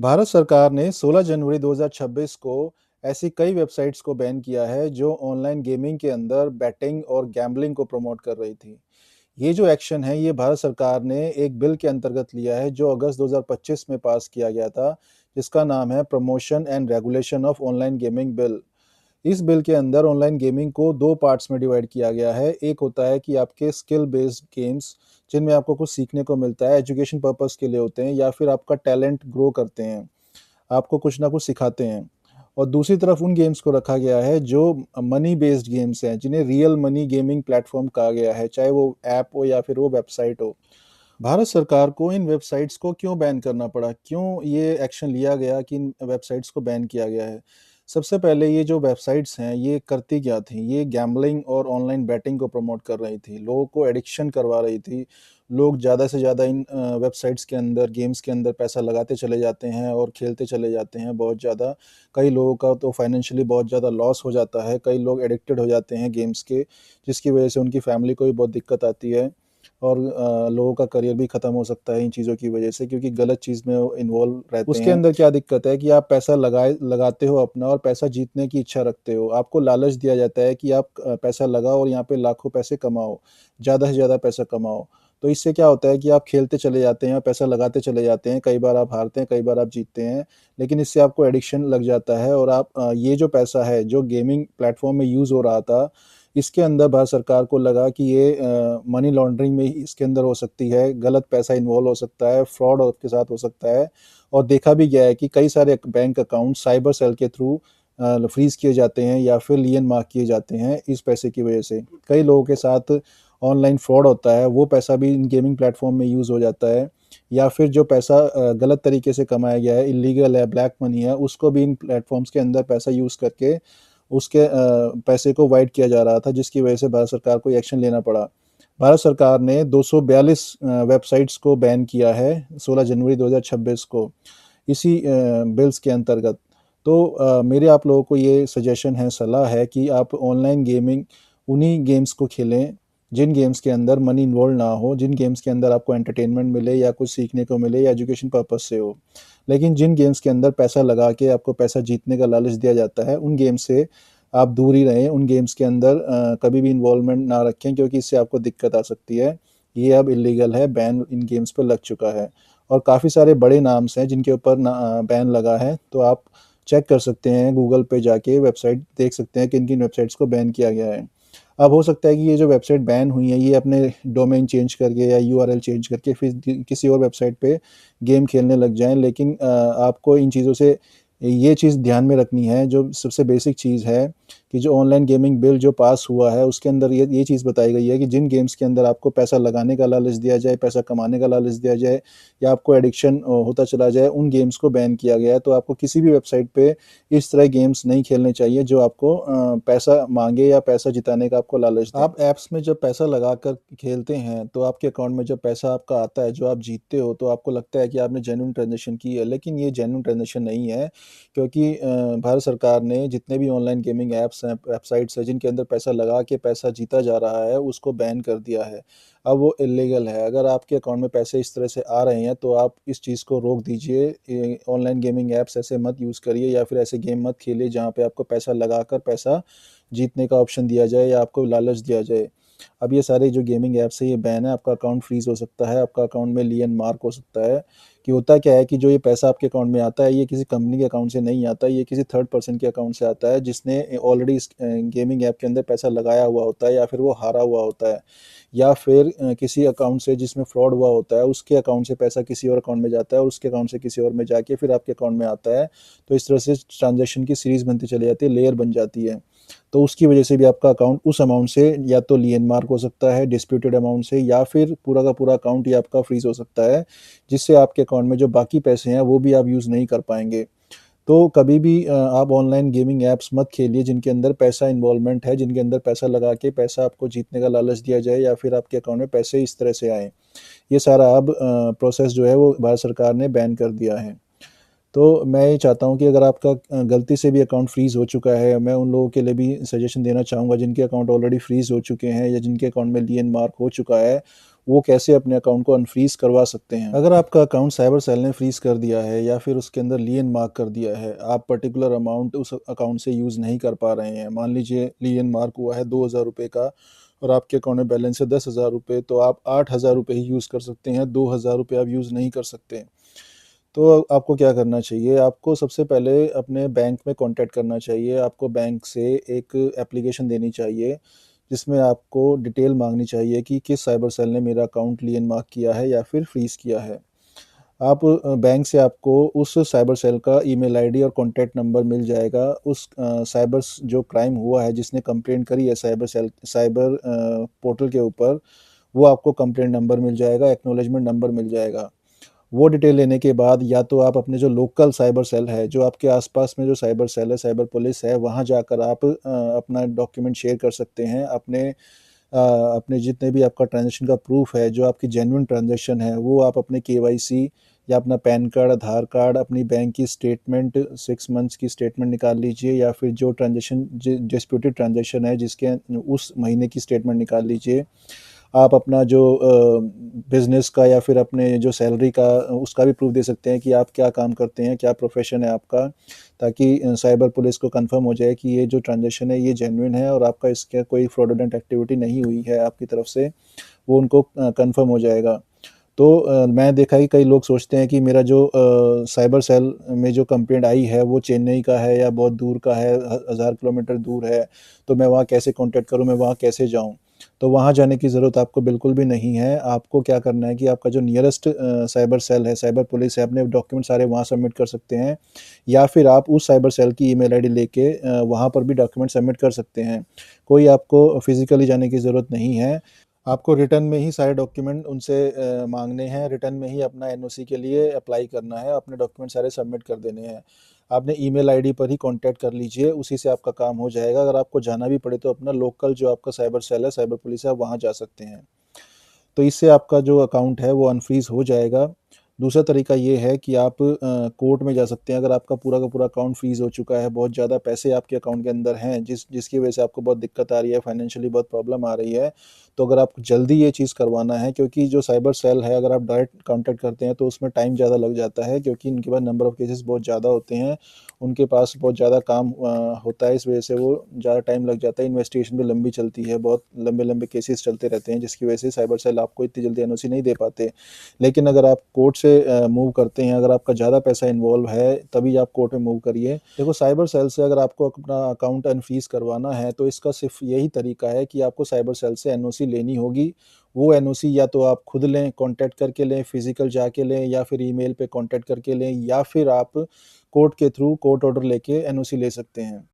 भारत सरकार ने 16 जनवरी 2026 को ऐसी कई वेबसाइट्स को बैन किया है जो ऑनलाइन गेमिंग के अंदर बैटिंग और गैम्बलिंग को प्रमोट कर रही थी। ये जो एक्शन है ये भारत सरकार ने एक बिल के अंतर्गत लिया है जो अगस्त 2025 में पास किया गया था, जिसका नाम है promotion and regulation of online gaming bill. इस बिल के अंदर ऑनलाइन गेमिंग को 2 पार्ट्स में डिवाइड किया गया है। एक होता है कि आपके स्किल बेस्ड गेम्स जिनमें आपको कुछ सीखने को मिलता है, एजुकेशन पर्पज़ के लिए होते हैं या फिर आपका टैलेंट ग्रो करते हैं, आपको कुछ ना कुछ सिखाते हैं। और दूसरी तरफ उन गेम्स को रखा गया है जो मनी बेस्ड गेम्स हैं, जिन्हें रियल मनी गेमिंग प्लेटफ़ॉर्म कहा गया है, चाहे वो ऐप हो या फिर वो वेबसाइट हो। भारत सरकार को इन वेबसाइट्स को क्यों बैन करना पड़ा? क्यों ये एक्शन लिया गया कि इन वेबसाइट्स को बैन किया गया है? सबसे पहले ये जो वेबसाइट्स हैं, ये करती क्या थीं? ये गैम्बलिंग और ऑनलाइन बेटिंग को प्रमोट कर रही थी, लोगों को एडिक्शन करवा रही थी। लोग ज़्यादा से ज़्यादा इन वेबसाइट्स के अंदर, गेम्स के अंदर पैसा लगाते चले जाते हैं और खेलते चले जाते हैं बहुत ज़्यादा। कई लोगों का तो फाइनेंशियली बहुत ज़्यादा लॉस हो जाता है, कई लोग एडिक्टेड हो जाते हैं गेम्स के, जिसकी वजह से उनकी फैमिली को भी बहुत दिक्कत आती है। और लोगों का करियर भी ख़त्म हो सकता है इन चीज़ों की वजह से, क्योंकि गलत चीज़ में वो इन्वॉल्व रहते उसके हैं। अंदर क्या दिक्कत है कि आप पैसा लगाते हो अपना और पैसा जीतने की इच्छा रखते हो। आपको लालच दिया जाता है कि आप पैसा लगाओ और यहाँ पे लाखों पैसे कमाओ, ज़्यादा से ज़्यादा पैसा कमाओ। तो इससे क्या होता है कि आप खेलते चले जाते हैं और पैसा लगाते चले जाते हैं, कई बार आप हारते हैं, कई बार आप जीतते हैं, लेकिन इससे आपको एडिक्शन लग जाता है और आप ये जो पैसा है, जो गेमिंग प्लेटफ़ॉर्म में यूज़ हो रहा था, इसके अंदर भारत सरकार को लगा कि ये मनी लॉन्ड्रिंग में इसके अंदर हो सकती है, गलत पैसा इन्वॉल्व हो सकता है, फ्रॉड आपके साथ हो सकता है। और देखा भी गया है कि कई सारे बैंक अकाउंट साइबर सेल के थ्रू फ्रीज़ किए जाते हैं या फिर लियन मार्क किए जाते हैं इस पैसे की वजह से। कई लोगों के साथ ऑनलाइन फ्रॉड होता है, वो पैसा भी इन गेमिंग प्लेटफ़ॉर्म में यूज़ हो जाता है, या फिर जो पैसा गलत तरीके से कमाया गया है, इल्लीगल है, ब्लैक मनी है, उसको भी इन प्लेटफ़ॉर्म्स के अंदर पैसा यूज़ करके उसके पैसे को वाइट किया जा रहा था, जिसकी वजह से भारत सरकार को ये एक्शन लेना पड़ा। भारत सरकार ने 242 वेबसाइट्स को बैन किया है 16 जनवरी 2026 को, इसी बिल्स के अंतर्गत। तो मेरे आप लोगों को ये सजेशन है, सलाह है कि आप ऑनलाइन गेमिंग उन्हीं गेम्स को खेलें, जिन गेम्स के अंदर मनी इन्वॉल्व ना हो, जिन गेम्स के अंदर आपको एंटरटेनमेंट मिले या कुछ सीखने को मिले या एजुकेशन पर्पज़ से हो। लेकिन जिन गेम्स के अंदर पैसा लगा के आपको पैसा जीतने का लालच दिया जाता है, उन गेम से आप दूर ही रहें। उन गेम्स के अंदर कभी भी इन्वॉल्वमेंट ना रखें, क्योंकि इससे आपको दिक्कत आ सकती है। ये अब इल्लीगल है, बैन इन गेम्स पे लग चुका है और काफ़ी सारे बड़े नाम्स हैं जिनके ऊपर बैन लगा है। तो आप चेक कर सकते हैं, गूगल पे जाके वेबसाइट देख सकते हैं किन-किन वेबसाइट्स को बैन किया गया है। अब हो सकता है कि ये जो वेबसाइट बैन हुई है, ये अपने डोमेन चेंज करके या यूआरएल चेंज करके फिर किसी और वेबसाइट पे गेम खेलने लग जाएँ, लेकिन आपको इन चीज़ों से ये चीज़ ध्यान में रखनी है, जो सबसे बेसिक चीज़ है कि जो ऑनलाइन गेमिंग बिल जो पास हुआ है, उसके अंदर ये चीज़ बताई गई है कि जिन गेम्स के अंदर आपको पैसा लगाने का लालच दिया जाए, पैसा कमाने का लालच दिया जाए या आपको एडिक्शन होता चला जाए, उन गेम्स को बैन किया गया है। तो आपको किसी भी वेबसाइट पे इस तरह गेम्स नहीं खेलने चाहिए जो आपको पैसा माँगे या पैसा जिताने का आपको लालच दें। आप ऐप्स में जब पैसा लगाकर खेलते हैं, तो आपके अकाउंट में जब पैसा आपका आता है, जो आप जीतते हो, तो आपको लगता है कि आपने जेन्युइन ट्रांज़ैक्शन की है, लेकिन ये जेन्युइन ट्रांज़ैक्शन नहीं है, क्योंकि भारत सरकार ने जितने भी ऑनलाइन गेमिंग ऐप्स हैं, वेबसाइट्स हैं, जिनके अंदर पैसा लगा के पैसा जीता जा रहा है, उसको बैन कर दिया है। अब वो इल्लीगल है। अगर आपके अकाउंट में पैसे इस तरह से आ रहे हैं, तो आप इस चीज़ को रोक दीजिए। ऑनलाइन गेमिंग ऐप्स ऐसे मत यूज़ करिए या फिर ऐसे गेम मत खेलिए जहाँ पे आपको पैसा लगाकर पैसा जीतने का ऑप्शन दिया जाए या आपको लालच दिया जाए। अब ये सारे जो गेमिंग ऐप्स है, ये बैन है, आपका अकाउंट फ्रीज़ हो सकता है, आपका अकाउंट में लियन मार्क हो सकता है। कि होता क्या है कि जो ये पैसा आपके अकाउंट में आता है, ये किसी कंपनी के अकाउंट से नहीं आता, ये किसी थर्ड पर्सन के अकाउंट से आता है, जिसने ऑलरेडी इस गेमिंग ऐप के अंदर पैसा लगाया हुआ होता है या फिर वो हारा हुआ होता है, या फिर किसी अकाउंट से जिसमें फ्रॉड हुआ होता है, उसके अकाउंट से पैसा किसी और अकाउंट में जाता है और उसके अकाउंट से किसी और में जाके फिर आपके अकाउंट में आता है। तो इस तरह से ट्रांज़ैक्शन की सीरीज़ बनती चली जाती है, लेयर बन जाती है। तो उसकी वजह से भी आपका अकाउंट उस अमाउंट से या तो लियन मार्क हो सकता है डिस्प्यूटेड अमाउंट से, या फिर पूरा का पूरा अकाउंट ही आपका फ्रीज़ हो सकता है, जिससे आपके अकाउंट में जो बाकी पैसे हैं वो भी आप यूज़ नहीं कर पाएँगे। तो कभी भी आप ऑनलाइन गेमिंग ऐप्स मत खेलिए जिनके अंदर पैसा इन्वॉल्वमेंट है, जिनके अंदर पैसा लगा के पैसा आपको जीतने का लालच दिया जाए या फिर आपके अकाउंट में पैसे इस तरह से आएँ। ये सारा अब प्रोसेस जो है वो भारत सरकार ने बैन कर दिया है। तो मैं ये चाहता हूँ कि अगर आपका गलती से भी अकाउंट फ्रीज़ हो चुका है, मैं उन लोगों के लिए भी सजेशन देना चाहूँगा जिनके अकाउंट ऑलरेडी फ्रीज़ हो चुके हैं या जिनके अकाउंट में लियन मार्क हो चुका है, वो कैसे अपने अकाउंट को अनफ्रीज़ करवा सकते हैं। अगर आपका अकाउंट साइबर सेल ने फ्रीज़ कर दिया है या फिर उसके अंदर लियन मार्क कर दिया है, आप पर्टिकुलर अमाउंट उस अकाउंट से यूज़ नहीं कर पा रहे हैं। मान लीजिए लियन मार्क हुआ है ₹2000 का और आपके अकाउंट में बैलेंस है ₹10,000, तो आप ₹8000 ही यूज़ कर सकते हैं, ₹2000 आप यूज़ नहीं कर सकते। तो आपको क्या करना चाहिए? आपको सबसे पहले अपने बैंक में कॉन्टैक्ट करना चाहिए। आपको बैंक से एक एप्लीकेशन देनी चाहिए, जिसमें आपको डिटेल माँगनी चाहिए कि किस साइबर सेल ने मेरा अकाउंट लियन मार्क किया है या फिर फ्रीज़ किया है। आप बैंक से आपको उस साइबर सेल का ईमेल आईडी और कॉन्टैक्ट नंबर मिल जाएगा। उस साइबर स जो क्राइम हुआ है, जिसने कंप्लेंट करी है साइबर पोर्टल के ऊपर, वो आपको कंप्लेंट नंबर मिल जाएगा, एक्नॉलेजमेंट नंबर मिल जाएगा। वो डिटेल लेने के बाद या तो आप अपने जो लोकल साइबर सेल है, जो आपके आस-पास में जो साइबर सेल है, साइबर पुलिस है, वहाँ जाकर आप अपना डॉक्यूमेंट शेयर कर सकते हैं। अपने जितने भी आपका ट्रांज़ैक्शन का प्रूफ़ है, जो आपकी जेन्युइन ट्रांज़ैक्शन है, वो आप अपने केवाईसी या अपना पैन कार्ड, आधार कार्ड, अपनी बैंक की स्टेटमेंट 6 मंथ्स की स्टेटमेंट निकाल लीजिए या फिर जो ट्रांज़ैक्शन डिस्प्यूटेड ट्रांज़ैक्शन है, जिसके उस महीने की स्टेटमेंट निकाल लीजिए। आप अपना जो बिज़नेस का या फिर अपने जो सैलरी का उसका भी प्रूफ़ दे सकते हैं कि आप क्या काम करते हैं, क्या प्रोफ़ेशन है आपका, ताकि साइबर पुलिस को कन्फ़र्म हो जाए कि ये जो ट्रांज़ैक्शन है ये जेन्युइन है और आपका इसका कोई फ्रॉडुलेंट एक्टिविटी नहीं हुई है आपकी तरफ से, वो उनको कन्फ़र्म हो जाएगा। तो मैं देखा है कि कई लोग सोचते हैं कि मेरा जो साइबर सेल में जो कंप्लेंट आई है वो चेन्नई का है या बहुत दूर का है, 1000 किलोमीटर दूर है, तो मैं वहाँ कैसे कॉन्टैक्ट करूँ, मैं वहाँ कैसे जाऊँ? तो वहाँ जाने की ज़रूरत आपको बिल्कुल भी नहीं है। आपको क्या करना है कि आपका जो नियरेस्ट साइबर सेल है, साइबर पुलिस है, अपने डॉक्यूमेंट सारे वहाँ सबमिट कर सकते हैं या फिर आप उस साइबर सेल की ईमेल आईडी लेके वहाँ पर भी डॉक्यूमेंट सबमिट कर सकते हैं। कोई आपको फिज़िकली जाने की ज़रूरत नहीं है। आपको रिटर्न में ही सारे डॉक्यूमेंट उनसे माँगने हैं, रिटर्न में ही अपना एनओसी के लिए अप्लाई करना है, अपने डॉक्यूमेंट सारे सबमिट कर देने हैं। आपने ईमेल आईडी पर ही कॉन्टैक्ट कर लीजिए, उसी से आपका काम हो जाएगा। अगर आपको जाना भी पड़े तो अपना लोकल जो आपका साइबर सेल है, साइबर पुलिस है, आप वहाँ जा सकते हैं। तो इससे आपका जो अकाउंट है वो अनफ्रीज़ हो जाएगा। दूसरा तरीका ये है कि आप कोर्ट में जा सकते हैं अगर आपका पूरा का पूरा अकाउंट फ्रीज़ हो चुका है, बहुत ज़्यादा पैसे आपके अकाउंट के अंदर हैं, जिसकी वजह से आपको बहुत दिक्कत आ रही है, फाइनेंशियली बहुत प्रॉब्लम आ रही है। तो अगर आपको जल्दी ये चीज़ करवाना है, क्योंकि जो साइबर सेल है अगर आप डायरेक्ट कॉन्टैक्ट करते हैं तो उसमें टाइम ज़्यादा लग जाता है, क्योंकि इनके पास नंबर ऑफ केसेज़ बहुत ज़्यादा होते हैं। उनके पास बहुत ज़्यादा काम होता है, इस वजह से वो ज़्यादा टाइम लग जाता है, इन्वेस्टिगेशन भी लंबी चलती है, बहुत लंबे-लंबे केसेज़ चलते रहते हैं, जिसकी वजह से साइबर सेल आपको इतनी जल्दी एनओसी नहीं दे पाते। लेकिन अगर आप कोर्ट से मूव करते हैं, अगर आपका ज़्यादा पैसा इन्वॉल्व है, तभी आप कोर्ट में मूव करिए। देखो, साइबर सेल से अगर आपको अपना अकाउंट अनफ्रीज़ करवाना है, तो इसका सिर्फ़ यही तरीका है कि आपको साइबर सेल से एनओसी लेनी होगी। वो एनओसी या तो आप खुद लें, कॉन्टैक्ट करके लें, फिज़िकल जाके लें या फिर ईमेल पे कॉन्टैक्ट करके लें या फिर आप कोर्ट के थ्रू कोर्ट ऑर्डर लेके एनओसी ले सकते हैं।